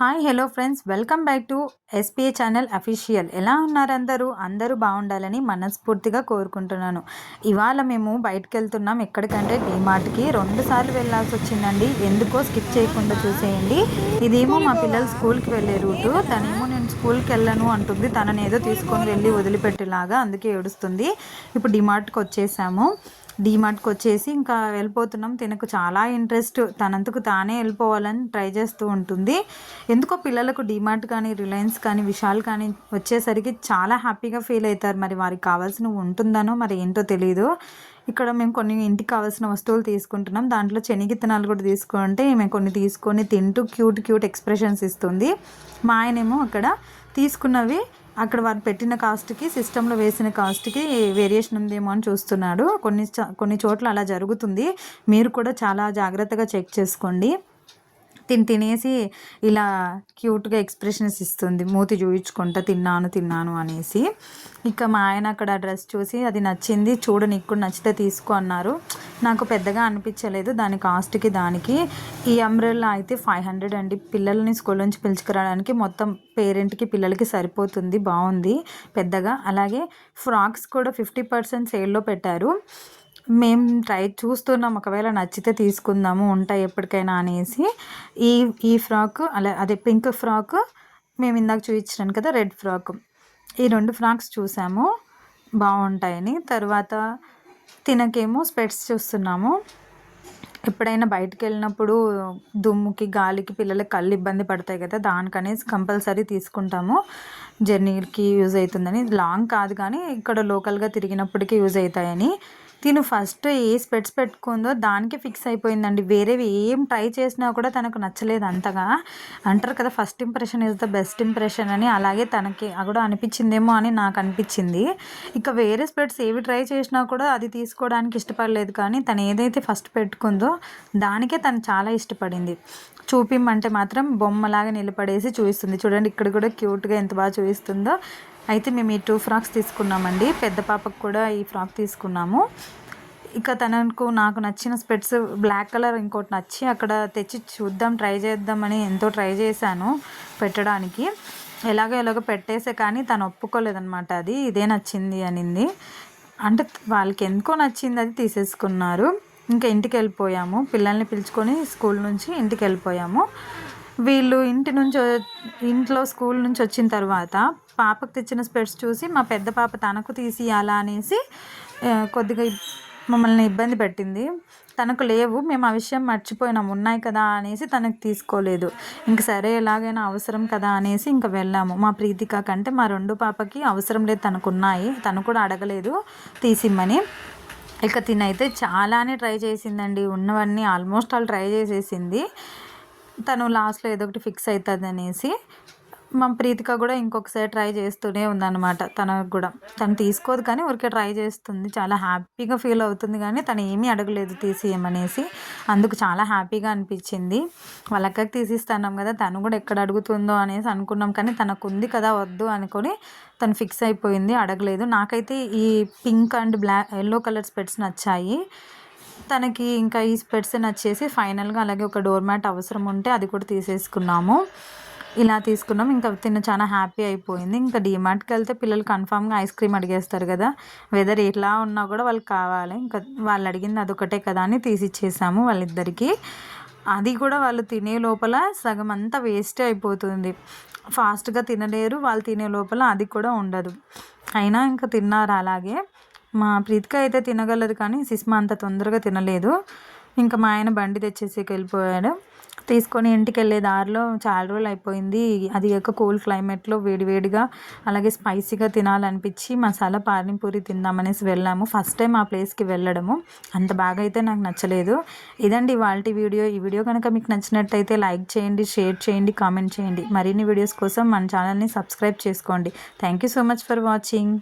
Hi hello friends, welcome back to SPA channel official. ఎలా ఉన్నారు అందరూ బాగుండాలని మనస్ఫూర్తిగా కోరుకుంటున్నాను. ఇవాళ మేము బయటకు వెళ్తున్నాం. ఎక్కడికంటే డీమార్ట్కి 2 సార్లు వెళ్ళాల్సి వచ్చిందండి. ఎందుకో స్కిప్ చేయకుండా చూసేయండి. ఇదేమో మా పిల్లలు స్కూల్కి వెళ్ళే రూటు. తనేమో నేను స్కూల్కి వెళ్ళను అంటుంది. తనని ఏదో తీసుకొని వెళ్ళి వదిలిపెట్టేలాగా, అందుకే ఏడుస్తుంది. ఇప్పుడు డీమార్ట్కి వచ్చేసాము. డీమార్ట్కి వచ్చేసి ఇంకా వెళ్ళిపోతున్నాం. తినకు చాలా ఇంట్రెస్ట్, తనంతకు తానే వెళ్ళిపోవాలని ట్రై చేస్తూ ఉంటుంది. ఎందుకో పిల్లలకు డీమార్ట్ కానీ, రిలయన్స్ కానీ, విశాల్ కానీ వచ్చేసరికి చాలా హ్యాపీగా ఫీల్ అవుతారు. మరి వారికి కావాల్సినవి ఉంటుందనో మరి ఏంటో తెలియదు. ఇక్కడ మేము కొన్ని ఇంటికి కావాల్సిన వస్తువులు తీసుకుంటున్నాం. దాంట్లో శనగిత్తనాలు కూడా తీసుకుంటే మేము కొన్ని తీసుకొని తింటూ క్యూట్ ఎక్స్ప్రెషన్స్ ఇస్తుంది. మా ఆయనేమో అక్కడ తీసుకున్నవి అక్కడ వారు పెట్టిన కాస్ట్కి, సిస్టంలో వేసిన కాస్ట్కి వేరియేషన్ ఉందేమో అని చూస్తున్నాడు. కొన్ని చోట్ల అలా జరుగుతుంది. మీరు కూడా చాలా జాగ్రత్తగా చెక్ చేసుకోండి. తినేసి ఇలా క్యూట్గా ఎక్స్ప్రెషన్స్ ఇస్తుంది, మూతి చూయించుకుంటా తిన్నాను అనేసి. ఇక మా ఆయన అక్కడ డ్రెస్ చూసి అది నచ్చింది, చూడు నీకు కూడా నచ్చితే తీసుకో అన్నారు. నాకు పెద్దగా అనిపించలేదు దాని కాస్ట్కి దానికి. ఈ అంబ్రెల్లా అయితే 500 అండి. పిల్లల్ని స్కూల్ నుంచి పిలుచుకురావడానికి మొత్తం పేరెంట్కి పిల్లలకి సరిపోతుంది. బాగుంది పెద్దగా. అలాగే ఫ్రాక్స్ కూడా 50% సేల్లో పెట్టారు. మేము చూస్తున్నాం, ఒకవేళ నచ్చితే తీసుకుందాము, ఉంటాయి ఎప్పటికైనా అనేసి. ఈ ఫ్రాక్ అదే పింక్ ఫ్రాక్ మేము ఇందాక చూపించాను కదా, రెడ్ ఫ్రాక్, ఈ 2 ఫ్రాక్స్ చూసాము బాగుంటాయని. తర్వాత తినకేమో స్పెట్స్ చూస్తున్నాము. ఎప్పుడైనా బయటకు వెళ్ళినప్పుడు దుమ్ముకి, గాలికి పిల్లలకి కళ్ళు ఇబ్బంది పడతాయి కదా, దానికనేసి కంపల్సరీ తీసుకుంటాము. జర్నీకి యూజ్ అవుతుందని. లాంగ్ కాదు కానీ ఇక్కడ లోకల్గా తిరిగినప్పటికీ యూజ్ అవుతాయని. తిను ఫస్ట్ ఏ స్పెట్స్ పెట్టుకుందో దానికి ఫిక్స్ అయిపోయిందండి. వేరేవి ఏం ట్రై చేసినా కూడా తనకు నచ్చలేదు అంతగా. అంటారు కదా, first impression is the best impression అని. అలాగే తనకి కూడా అనిపించిందేమో అని నాకు అనిపించింది. ఇక వేరే స్పెట్స్ ఏవి ట్రై చేసినా కూడా అది తీసుకోవడానికి ఇష్టపడలేదు. కానీ తను ఏదైతే ఫస్ట్ పెట్టుకుందో దానికే తను చాలా ఇష్టపడింది. చూపిమ్మంటే మాత్రం బొమ్మలాగా నిలబడేసి చూపిస్తుంది. చూడండి, ఇక్కడ కూడా క్యూట్గా ఎంత బాగా చూపిస్తుందో. అయితే మేము ఈ 2 ఫ్రాక్స్ తీసుకున్నామండి. పెద్ద పాపకు కూడా ఈ ఫ్రాక్ తీసుకున్నాము. ఇక నాకు నచ్చిన స్పెట్స్ బ్లాక్ కలర్ ఇంకోటి నచ్చి అక్కడ తెచ్చి చూద్దాం, ట్రై చేద్దామని ఎంతో ట్రై చేశాను పెట్టడానికి. ఎలాగో పెట్టేసే కానీ తను ఒప్పుకోలేదనమాట. అది ఇదే నచ్చింది అనింది. అంటే వాళ్ళకి ఎందుకో నచ్చింది, అది తీసేసుకున్నారు. ఇంకా ఇంటికి వెళ్ళిపోయాము. పిల్లల్ని పిలుచుకొని స్కూల్ నుంచి ఇంటికి వెళ్ళిపోయాము. వీళ్ళు ఇంట్లో స్కూల్ నుంచి వచ్చిన తర్వాత పాపకు తెచ్చిన స్పెట్స్ చూసి మా పెద్ద పాప తనకు తీసి అలా అనేసి కొద్దిగా మమ్మల్ని ఇబ్బంది పెట్టింది. తనకు లేవు, మేము ఆ విషయం మర్చిపోయినాము, ఉన్నాయి కదా అనేసి తనకు తీసుకోలేదు. ఇంక సరే ఎలాగైనా అవసరం కదా అనేసి ఇంక వెళ్ళాము. మా ప్రీతిక కంటే మా 2 పాపకి అవసరం లేదు, తనకున్నాయి. తను కూడా అడగలేదు తీసిమ్మని. ఇక తినైతే చాలానే ట్రై చేసిందండి. ఉన్నవన్నీ ఆల్మోస్ట్ ఆల్ ట్రై చేసేసింది. తను లాస్ట్లో ఏదో ఒకటి ఫిక్స్ అవుతుంది అనేసి. మా ప్రీతిక కూడా ఇంకొకసారి ట్రై చేస్తూనే ఉందన్నమాట. తనకు కూడా తను తీసుకోదు కానీ ఊరికే ట్రై చేస్తుంది. చాలా హ్యాపీగా ఫీల్ అవుతుంది కానీ తను ఏమీ అడగలేదు తీసియమనేసి. అందుకు చాలా హ్యాపీగా అనిపించింది. వాళ్ళ అక్కకి తీసిస్తున్నాం కదా, తను కూడా ఎక్కడ అడుగుతుందో అనేసి అనుకున్నాం. కానీ తనకు ఉంది కదా, వద్దు అనుకొని తను ఫిక్స్ అయిపోయింది, అడగలేదు. నాకైతే ఈ పింక్ అండ్ ఎల్లో కలర్ స్పెట్స్ నచ్చాయి. తనకి ఇంకా ఈ స్పెట్స్ నచ్చేసి ఫైనల్గా అలాగే ఒక డోర్ మ్యాట్ అవసరం ఉంటే అది కూడా తీసేసుకున్నాము. ఇలా తీసుకున్నాం. ఇంకా తిన్న చాలా హ్యాపీ అయిపోయింది. ఇంకా డీమార్ట్కి వెళ్తే పిల్లలు కన్ఫామ్గా ఐస్ క్రీమ్ అడిగేస్తారు కదా, వెదర్ ఎట్లా ఉన్నా కూడా వాళ్ళకి కావాలి. ఇంకా వాళ్ళు అడిగింది అదొకటే కదా అని తీసిచ్చేసాము వాళ్ళిద్దరికీ. అది కూడా వాళ్ళు తినే లోపల సగం అంతా వేస్టే అయిపోతుంది. ఫాస్ట్గా తినలేరు, వాళ్ళు తినే లోపల అది కూడా ఉండదు. అయినా ఇంకా తిన్నారు అలాగే. మా ప్రీతిక అయితే తినగలదు కానీ సుష్మా అంత తొందరగా తినలేదు. ఇంకా మా ఆయన బండి తెచ్చేసి వెళ్ళిపోయాడు. తీసుకొని ఇంటికి వెళ్ళే దారిలో చాలా రోజులు అయిపోయింది. అది యొక్క కూల్ క్లైమేట్లో వేడివేడిగా అలాగే స్పైసీగా తినాలనిపించి మసాలా పానీపూరి తిందామనేసి వెళ్ళాము. ఫస్ట్ టైం ఆ ప్లేస్కి వెళ్ళడము. అంత బాగా అయితే నాకు నచ్చలేదు. ఇదండి ఇవాల్టి వీడియో. ఈ వీడియో కనుక మీకు నచ్చినట్టయితే లైక్ చేయండి, షేర్ చేయండి, కామెంట్ చేయండి. మరిన్ని వీడియోస్ కోసం మన ఛానల్ని సబ్స్క్రైబ్ చేసుకోండి. Thank you so much for watching.